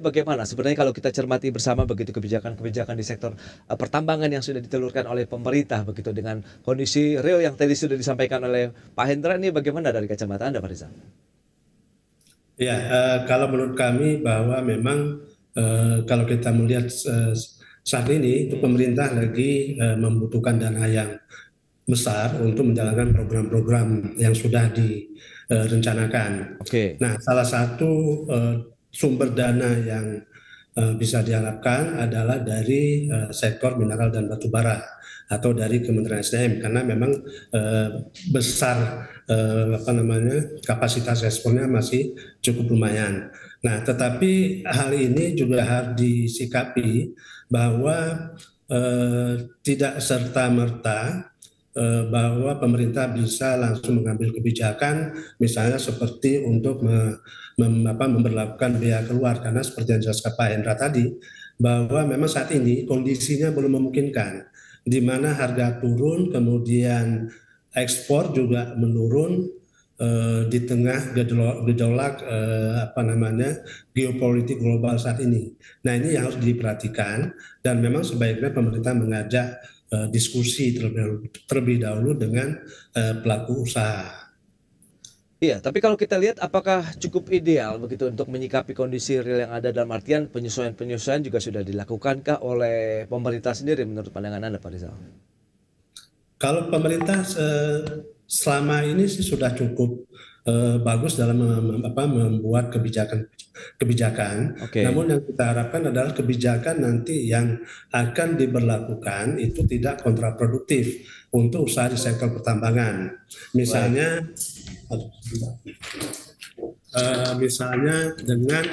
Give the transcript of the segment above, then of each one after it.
bagaimana? Sebenarnya kalau kita cermati bersama begitu kebijakan-kebijakan di sektor pertambangan yang sudah ditelurkan oleh pemerintah begitu dengan kondisi real yang tadi sudah disampaikan oleh Pak Hendra ini bagaimana dari kacamata Anda, Pak Rizal? Ya, kalau menurut kami bahwa memang kalau kita melihat saat ini itu Hmm, pemerintah lagi membutuhkan dana yang besar untuk menjalankan program-program yang sudah direncanakan. oke. Nah, salah satu sumber dana yang bisa diharapkan adalah dari sektor mineral dan batu bara atau dari Kementerian SDM karena memang eh, besar apa namanya kapasitas ekspornya masih cukup lumayan. Nah, tetapi hal ini juga harus disikapi bahwa tidak serta merta bahwa pemerintah bisa langsung mengambil kebijakan, misalnya seperti untuk memberlakukan biaya keluar, karena seperti yang dijelaskan Pak Hendra tadi, bahwa memang saat ini kondisinya belum memungkinkan, di mana harga turun, kemudian ekspor juga menurun di tengah gejolak apa namanya geopolitik global saat ini. Nah, ini yang harus diperhatikan dan memang sebaiknya pemerintah mengajak diskusi terlebih dahulu dengan pelaku usaha. Iya, tapi kalau kita lihat apakah cukup ideal begitu untuk menyikapi kondisi real yang ada dalam artian penyesuaian-penyesuaian juga sudah dilakukankah oleh pemerintah sendiri menurut pandangan Anda, Pak Rizal? Kalau pemerintah selama ini sih sudah cukup bagus dalam membuat kebijakan. Oke, Namun yang kita harapkan adalah kebijakan nanti yang akan diberlakukan itu tidak kontraproduktif untuk usaha di sektor pertambangan. baik. Misalnya, misalnya dengan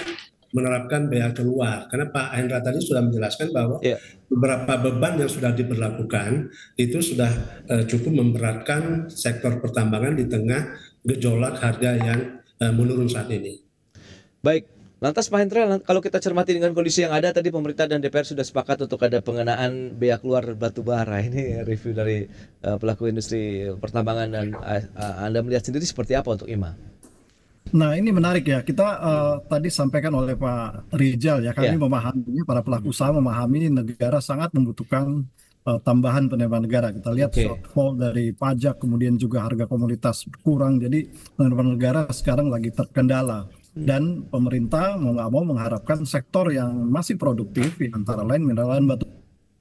menerapkan bea keluar. Karena Pak Hendra tadi sudah menjelaskan bahwa Iya. beberapa beban yang sudah diberlakukan itu sudah cukup memberatkan sektor pertambangan di tengah gejolak harga yang menurun saat ini. Baik, lantas Pak Hendra, kalau kita cermati dengan kondisi yang ada tadi pemerintah dan DPR sudah sepakat untuk ada pengenaan bea keluar batu bara. Ini review dari pelaku industri pertambangan dan Anda melihat sendiri seperti apa untuk IMA? Nah, ini menarik ya. Kita tadi sampaikan oleh Pak Rijal ya, kami Ya, memahami, para pelaku usaha memahami negara sangat membutuhkan tambahan penerimaan negara. Kita lihat oke. shortfall dari pajak, kemudian juga harga komoditas kurang. Jadi penerimaan negara sekarang lagi terkendala. Dan pemerintah mau nggak mau mengharapkan sektor yang masih produktif, ya, antara lain mineral dan batu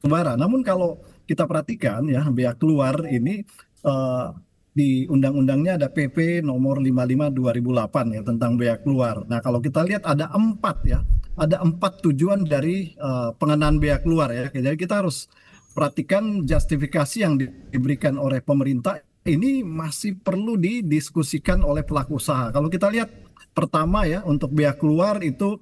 bara. Namun kalau kita perhatikan ya, bea keluar ini eh, di undang-undangnya ada PP nomor 55 2008 ya tentang bea keluar. Nah, kalau kita lihat ada empat ya, ada empat tujuan dari pengenaan bea keluar ya. Jadi kita harus perhatikan justifikasi yang diberikan oleh pemerintah ini masih perlu didiskusikan oleh pelaku usaha. Kalau kita lihat pertama ya untuk bea keluar itu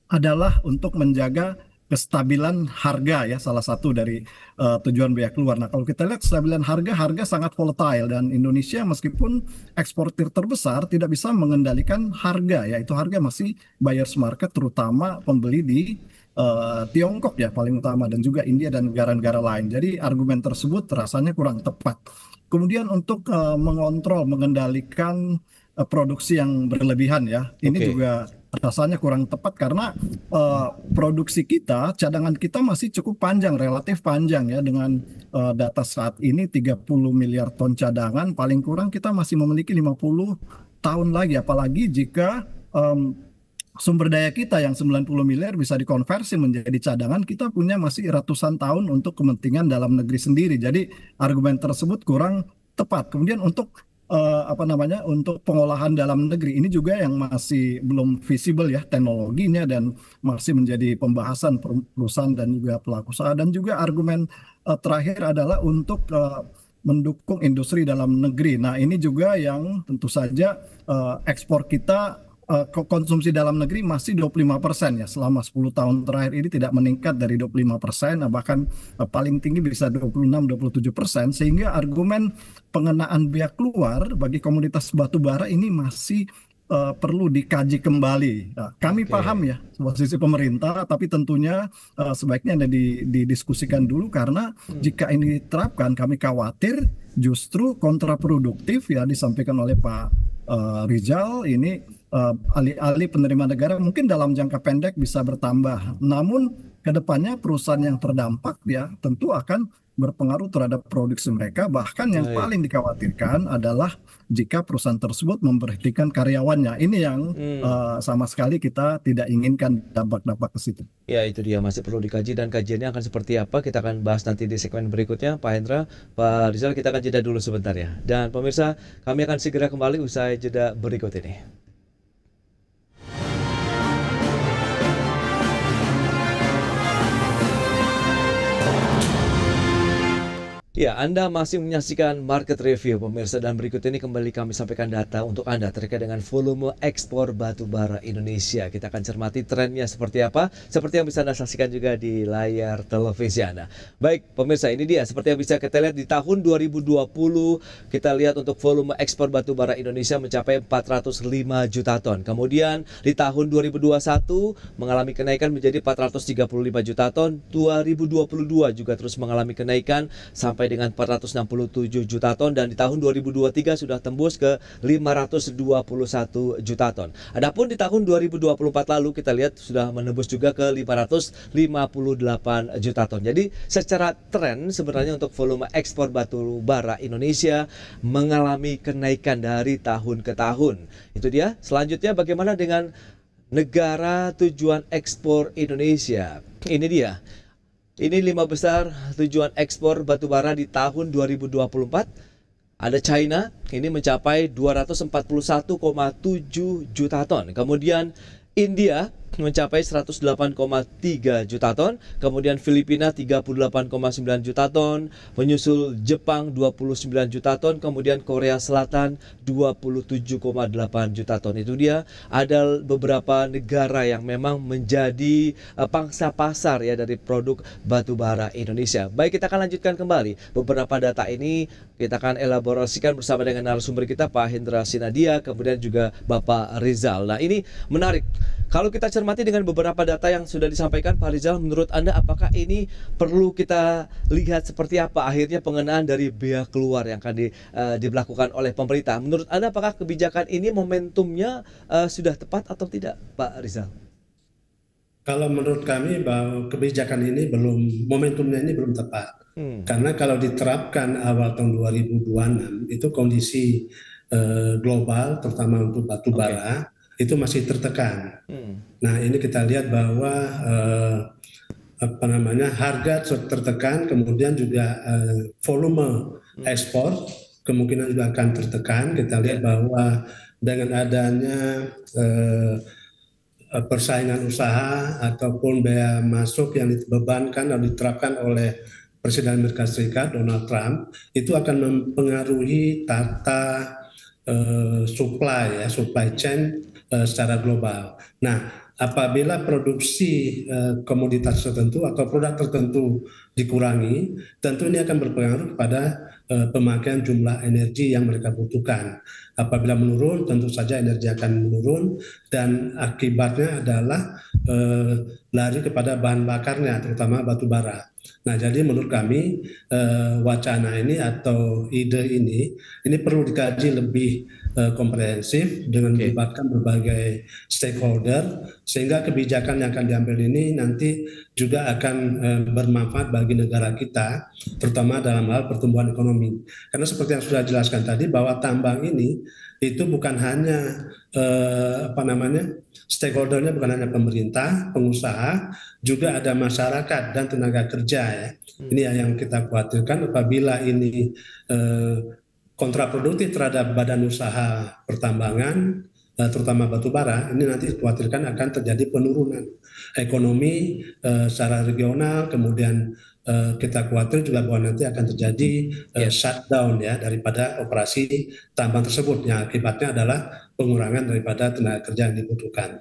adalah untuk menjaga kestabilan harga ya salah satu dari tujuan bea keluar. Nah, kalau kita lihat kestabilan harga, harga sangat volatile dan Indonesia meskipun eksportir terbesar tidak bisa mengendalikan harga ya. Itu harga masih buyers market terutama pembeli di Tiongkok ya paling utama dan juga India dan negara-negara lain. Jadi argumen tersebut rasanya kurang tepat. Kemudian untuk mengontrol, mengendalikan produksi yang berlebihan ya, ini Oke. juga rasanya kurang tepat karena produksi kita, cadangan kita masih cukup panjang, relatif panjang ya dengan data saat ini 30 miliar ton cadangan, paling kurang kita masih memiliki 50 tahun lagi, apalagi jika sumber daya kita yang 90 miliar bisa dikonversi menjadi cadangan, kita punya masih ratusan tahun untuk kepentingan dalam negeri sendiri. Jadi argumen tersebut kurang tepat. Kemudian untuk apa namanya untuk pengolahan dalam negeri ini juga yang masih belum visible ya teknologinya dan masih menjadi pembahasan perusahaan dan juga pelaku usaha dan juga argumen terakhir adalah untuk mendukung industri dalam negeri. Nah, ini juga yang tentu saja ekspor kita konsumsi dalam negeri masih 25% ya selama 10 tahun terakhir ini tidak meningkat dari 25%, bahkan paling tinggi bisa 26-27%, sehingga argumen pengenaan bea keluar bagi komoditas batu bara ini masih perlu dikaji kembali. Nah, kami paham Oke. ya posisi pemerintah, tapi tentunya sebaiknya ada didiskusikan dulu karena jika ini diterapkan kami khawatir justru kontraproduktif ya disampaikan oleh Pak Rizal ini alih-alih penerimaan negara mungkin dalam jangka pendek bisa bertambah. Namun kedepannya perusahaan yang terdampak ya tentu akan berpengaruh terhadap produksi mereka. Bahkan yang Baik. paling dikhawatirkan adalah jika perusahaan tersebut memberhentikan karyawannya. Ini yang sama sekali kita tidak inginkan dampak-dampak ke situ. Ya, itu dia masih perlu dikaji dan kajiannya akan seperti apa kita akan bahas nanti di segmen berikutnya. Pak Hendra, Pak Rizal, kita akan jeda dulu sebentar ya. Dan pemirsa, kami akan segera kembali usai jeda berikut ini. Ya, Anda masih menyaksikan Market Review, pemirsa, dan berikut ini kembali kami sampaikan data untuk Anda terkait dengan volume ekspor batu bara Indonesia. Kita akan cermati trennya seperti apa, seperti yang bisa Anda saksikan juga di layar televisi Anda. Baik, pemirsa, ini dia seperti yang bisa kita lihat di tahun 2020, kita lihat untuk volume ekspor batu bara Indonesia mencapai 405 juta ton. Kemudian di tahun 2021 mengalami kenaikan menjadi 435 juta ton. 2022 juga terus mengalami kenaikan sampai dengan 467 juta ton, dan di tahun 2023 sudah tembus ke 521 juta ton. Adapun di tahun 2024 lalu kita lihat sudah menembus juga ke 558 juta ton. Jadi secara tren sebenarnya untuk volume ekspor batu bara Indonesia mengalami kenaikan dari tahun ke tahun. Itu dia. Selanjutnya bagaimana dengan negara tujuan ekspor Indonesia? Ini dia. Ini 5 besar tujuan ekspor batubara di tahun 2024. Ada China, ini mencapai 241,7 juta ton. Kemudian India mencapai 108,3 juta ton, kemudian Filipina 38,9 juta ton, menyusul Jepang 29 juta ton, kemudian Korea Selatan 27,8 juta ton. Itu dia, ada beberapa negara yang memang menjadi pangsa pasar ya dari produk batu bara Indonesia. Baik, kita akan lanjutkan kembali beberapa data ini, kita akan elaborasikan bersama dengan narasumber kita Pak Hendra Sinadia, kemudian juga Bapak Rizal. Nah, ini menarik. Kalau kita cermati dengan beberapa data yang sudah disampaikan Pak Rizal, menurut Anda apakah ini perlu kita lihat seperti apa akhirnya pengenaan dari bea keluar yang akan dilakukan oleh pemerintah? Menurut Anda apakah kebijakan ini momentumnya sudah tepat atau tidak, Pak Rizal? Kalau menurut kami bahwa kebijakan ini momentumnya ini belum tepat. Karena kalau diterapkan awal tahun 2026 itu kondisi global terutama untuk batu bara itu masih tertekan. Nah, ini kita lihat bahwa harga tertekan, kemudian juga volume ekspor kemungkinan juga akan tertekan. Kita lihat bahwa dengan adanya persaingan usaha ataupun bea masuk yang dibebankan atau diterapkan oleh Presiden Amerika Serikat Donald Trump, itu akan mempengaruhi tata supply chain secara global. Nah, apabila produksi komoditas tertentu atau produk tertentu dikurangi, tentu ini akan berpengaruh kepada pemakaian jumlah energi yang mereka butuhkan. Apabila menurun, tentu saja energi akan menurun, dan akibatnya adalah lari kepada bahan bakarnya, terutama batu bara. Nah, jadi menurut kami wacana ini atau ide ini perlu dikaji lebih komprehensif dengan melibatkan berbagai stakeholder, sehingga kebijakan yang akan diambil ini nanti juga akan bermanfaat bagi negara kita, terutama dalam hal pertumbuhan ekonomi. Karena seperti yang sudah dijelaskan tadi bahwa tambang ini itu bukan hanya stakeholdernya bukan hanya pemerintah, pengusaha, juga ada masyarakat dan tenaga kerja ya. Ini yang kita khawatirkan apabila ini kontraproduktif terhadap badan usaha pertambangan, terutama batu bara, ini nanti dikhawatirkan akan terjadi penurunan ekonomi secara regional, kemudian kita khawatir juga bahwa nanti akan terjadi shutdown ya daripada operasi tambang tersebut, yang akibatnya adalah pengurangan daripada tenaga kerja yang dibutuhkan.